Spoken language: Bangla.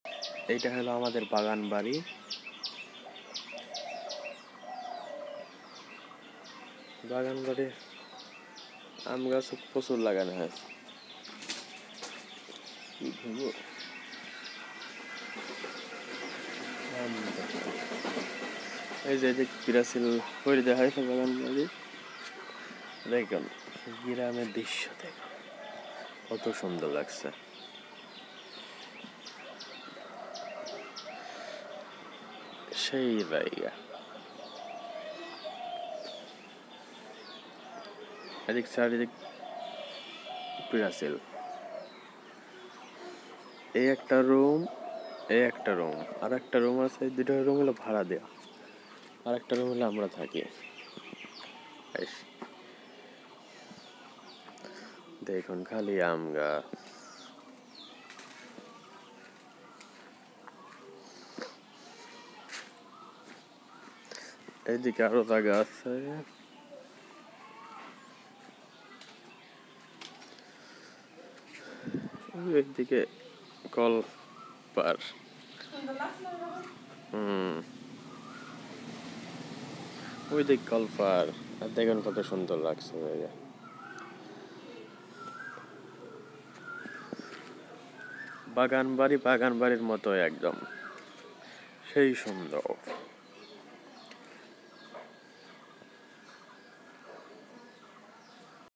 এইটা হলো আমাদের বাগান বাড়ি। বাগান বাড়ি আম গাছ প্রচুর লাগানো হয়েছে। এই যে পিরাসিল করে দেওয়া হয়েছে বাগান বাড়ি। দেখুন গ্রামের দৃশ্য দেখুন কত সুন্দর লাগছে। সেই জায়গা এদিক চারিদিক পিরাসিল। এই একটা রুম, এই একটা রুম, আর একটা রুম আছে। দুটো রুম হলো ভাড়া দেওয়া, আর একটা রুম হলো আমরা থাকি। দেখুন খালি আম গাছ। এইদিকে আরো জায়গা আছে। এইদিকে কল পার। ওই দিক কল পার। আর দেখুন কত সুন্দর লাগছে জায়গা। বাগান বাড়ির মতো একদম সেই সুন্দর।